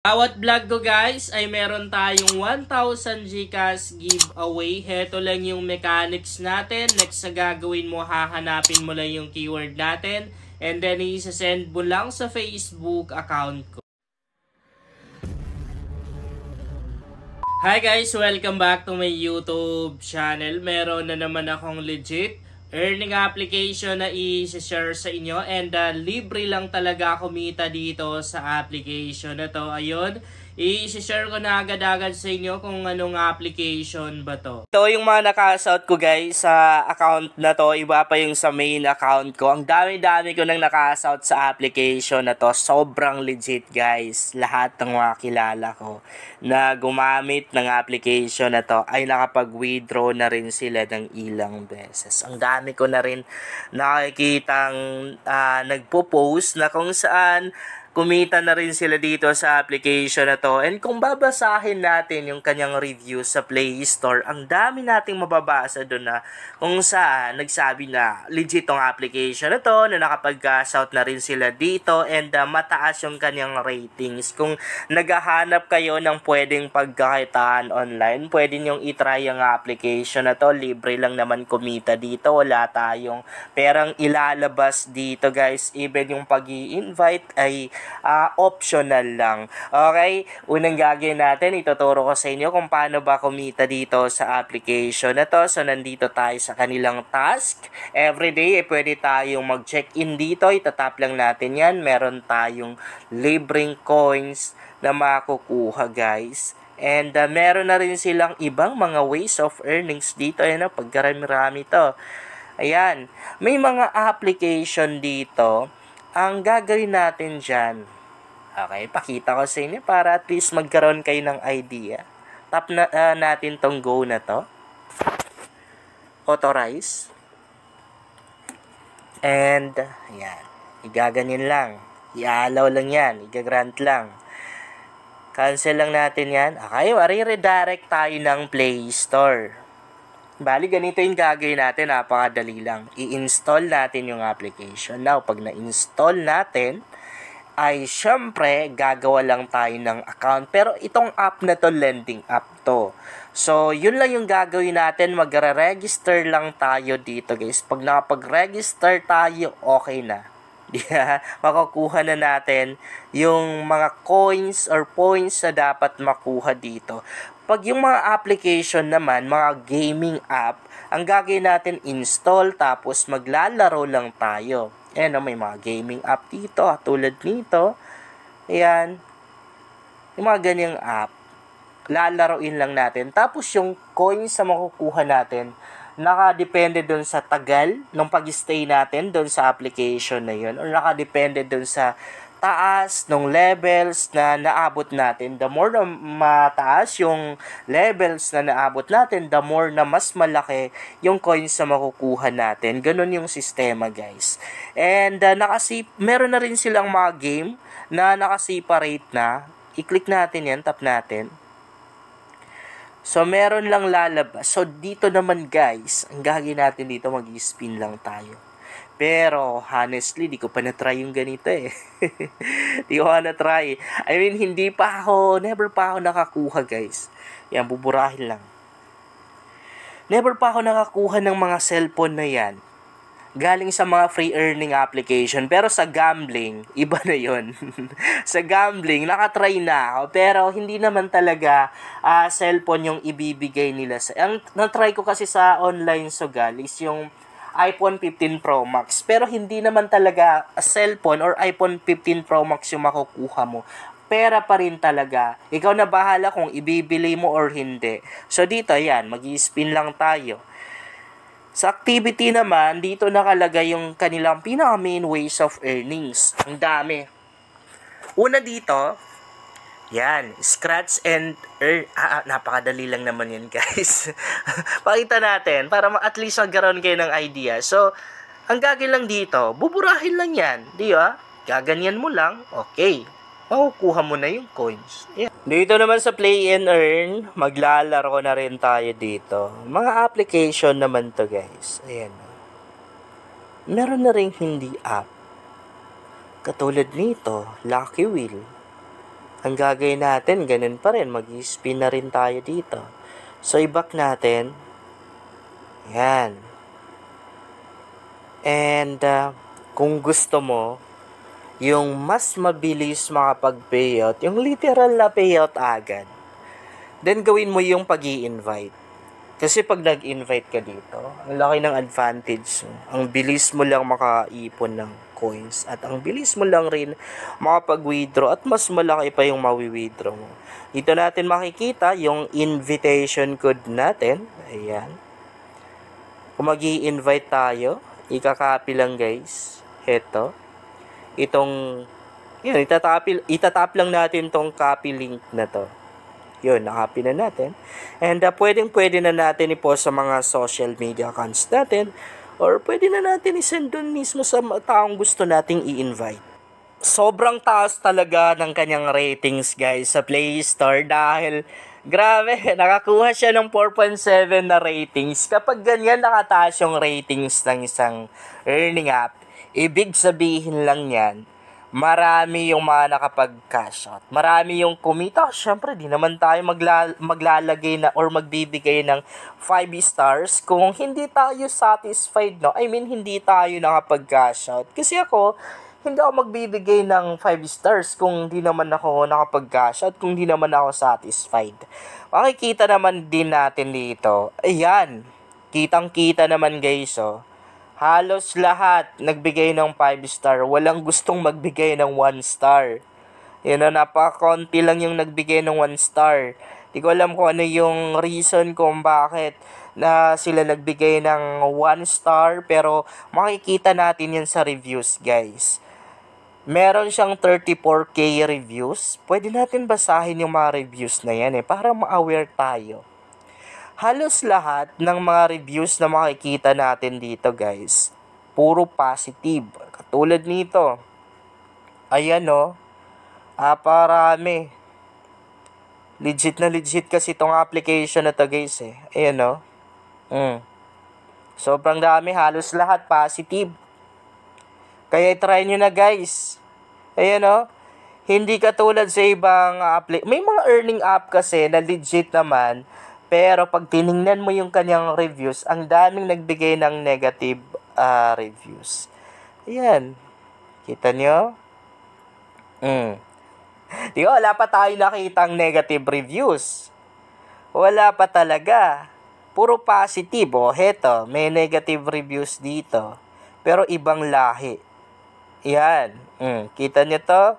Bawat vlog ko guys ay meron tayong 1,000 GCash giveaway. Heto lang yung mechanics natin. Next sa gagawin mo, hahanapin mo lang yung keyword natin. And then isa-send mo lang sa Facebook account ko. Hi guys! Welcome back to my YouTube channel. Meron na naman akong legit earning application na i-share sa inyo. And libre lang talaga kumita dito sa application na to. Ayun, i-share ko na agad-agad sa inyo kung anong application ba to. Ito yung mga naka-assout ko guys sa account na to. Iba pa yung sa main account ko. Ang dami-dami ko nang naka-assout sa application na to. Sobrang legit guys. Lahat ng mga kilala ko na gumamit ng application na to ay nakapag-withdraw na rin sila ng ilang beses. Ang dami ko na rin nakikitang nagpo-post na kung saan kumita na rin sila dito sa application na to. And kung babasahin natin yung kanyang review sa Play Store, ang dami nating mababasa doon na kung saan nagsabi na legit tong application na to, na nakapag-assout na rin sila dito, and mataas yung kanyang ratings. Kung naghahanap kayo ng pwedeng pagkakitaan online, pwede nyong itry yung application na to. Libre lang naman kumita dito. Wala tayong perang ilalabas dito guys. Even yung pag-i-invite ay optional lang. Okay? Unang gagawin natin, ituturo ko sa inyo kung paano ba kumita dito sa application na to. So, nandito tayo sa kanilang task. Everyday, pwede tayong mag-check-in dito. Itatap lang natin yan. Meron tayong libreng coins na makukuha, guys. And meron na rin silang ibang mga ways of earnings dito. Ayan, pagkarami-rami to. Ayan. May mga application dito. Ang gagawin natin dyan, okay, pakita ko sa inyo para at least magkaroon kayo ng idea. Tap na, natin tong go na to. Authorize. And, ayan. Igaganyan lang. I-allow lang yan. Igagrant lang. Cancel lang natin yan. Okay, re-redirect tayo ng Play Store. Bali, ganito yung gagawin natin. Napakadali lang. I-install natin yung application. Now, pag na-install natin, ay syempre, gagawa lang tayo ng account. Pero itong app na to, lending app to. So, yun lang yung gagawin natin. Magre-register lang tayo dito, guys. Pag nakapag-register tayo, okay na. Makukuha na natin yung mga coins or points na dapat makuha dito. Pag yung mga application naman, mga gaming app, ang gagawin natin install tapos maglalaro lang tayo. Ayan, may mga gaming app dito, tulad nito. Ayan, yung mga ganyang app, lalaroin lang natin. Tapos yung coins na makukuha natin, nakadepende dun sa tagal ng pag-stay natin dun sa application na yun, or nakadepende dun sa taas ng levels na naabot natin. The more na mataas yung levels na naabot natin, the more na mas malaki yung coins na makukuha natin. Ganun yung sistema, guys. And meron na rin silang mga game na nakaseparate na. I-click natin yan, tap natin. So, meron lang lalabas. So, dito naman, guys, ang gagawin natin dito, mag-spin lang tayo. Pero, honestly, di ko pa na-try yung ganito eh. Di ko pa na-try. I mean, never pa ako nakakuha, guys. Yan, buburahin lang. Never pa ako nakakuha ng mga cellphone na yan. Galing sa mga free earning application. Pero sa gambling, iba na yon. Sa gambling, nakatry na ako. Pero, hindi naman talaga cellphone yung ibibigay nila. Ang na-try ko kasi sa online sugal is yung iPhone 15 Pro Max. Pero hindi naman talaga cellphone or iPhone 15 Pro Max yung makukuha mo. Pera pa rin talaga. Ikaw na bahala kung ibibili mo or hindi. So dito, ayan, mag-i-spin lang tayo. Sa activity naman, dito nakalagay yung kanilang pinaka-main ways of earnings. Ang dami. Una dito, yan, scratch and earn. Napakadali lang naman yun, guys. Pakita natin para at least magkaroon kayo ng idea. So, ang gagawin lang dito, buburahin lang yan. Di ba? Gaganyan mo lang. Okay. Makukuha mo na yung coins. Yeah. Dito naman sa Play and Earn, maglalaro na rin tayo dito. Mga application naman to, guys. Ayan. Meron na rin hindi app. Katulad nito, Lucky Wheel. Ang gagawin natin, ganun pa rin. Mag-spin na rin tayo dito. So, i-back natin. Yan. And, kung gusto mo, yung mas mabilis makapag-payout, yung literal na payout agad, then gawin mo yung pag-i-invite. Kasi pag nag-invite ka dito, ang laki ng advantage mo. Ang bilis mo lang makaipon ng coins at ang bilis mo lang rin makapag-withdraw at mas malaki pa yung mawi-withdraw mo. Dito natin makikita yung invitation code natin. Ayan. Kung mag-i-invite tayo, ikakopy lang guys. Heto. Itong, yun, itatap lang natin tong copy link na to. Yun, nakopy na natin. And pwede na natin i-post sa mga social media accounts natin. Or pwede na natin i-send dun mismo sa taong gusto nating i-invite. Sobrang taas talaga ng kanyang ratings guys sa Play Store dahil grabe, nakakuha siya ng 4.7 na ratings. Kapag ganyan nakataas yung ratings ng isang earning app, ibig sabihin lang yan, marami yung mga nakapag-cash out. Marami yung kumita. Siyempre, di naman tayo maglalagay na or magbibigay ng 5 stars kung hindi tayo satisfied, no? I mean, hindi tayo nakapag-cash out. Kasi ako, hindi ako magbibigay ng 5 stars kung hindi naman ako nakapag-cash out, kung hindi naman ako satisfied. Makikita naman din natin dito. Ayan. Kitang-kita naman guys, oh. Halos lahat nagbigay ng 5 star. Walang gustong magbigay ng 1 star. Yun na, napakakonti lang yung nagbigay ng 1 star. Di ko alam kung ano yung reason kung bakit na sila nagbigay ng 1 star. Pero makikita natin yan sa reviews guys. Meron siyang 34k reviews. Pwede natin basahin yung mga reviews na yan para ma-aware tayo. Halos lahat ng mga reviews na makikita natin dito guys, puro positive. Katulad nito. Ayan o. Parami. Legit na legit kasi itong application na to guys Ayan o. Sobrang dami. Halos lahat positive. Kaya try nyo na guys. Ayan o. Hindi katulad sa ibang may mga earning app kasi na legit naman. Pero pag tiningnan mo yung kanyang reviews, ang daming nagbigay ng negative reviews. Ayan. Kita nyo? Di ba, wala pa tayo nakitang negative reviews. Wala pa talaga. Puro positive. Heto, may negative reviews dito. Pero ibang lahi. Ayan. Kita nyo to?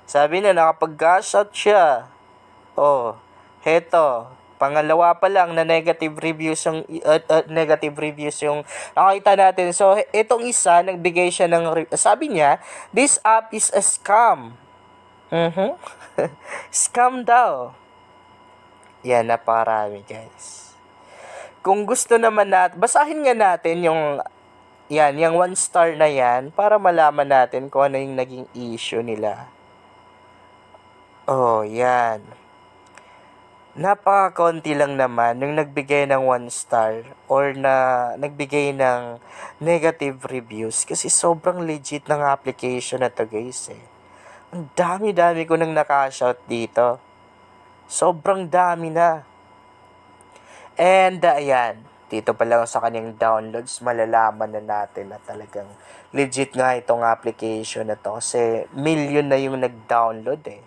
Sabi na, nakapag-cash out siya. Heto. Pangalawa pa lang na negative reviews yung nakita natin. So, itong isa, nagbigay siya ng sabi niya, this app is a scam. Scam daw. Yan, naparami guys. Kung gusto naman natin, basahin nga natin yung 1 star na yan para malaman natin kung ano yung naging issue nila. Yan. Napakakonti lang naman yung nagbigay ng 1 star or na nagbigay ng negative reviews kasi sobrang legit ng application na to guys Ang dami-dami ko nang nakash out dito. Sobrang dami na. And ayan, dito pa lang sa kanyang downloads, malalaman na natin na talagang legit nga itong application na to kasi million na yung nag-download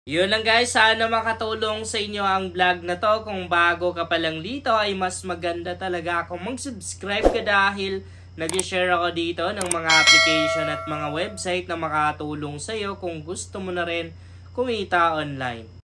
Yun lang guys, sana makatulong sa inyo ang vlog na to. Kung bago ka pa lang dito ay mas maganda talaga kung mag-subscribe ka dahil nag-share ako dito ng mga application at mga website na makatulong sa iyo kung gusto mo na rin kumita online.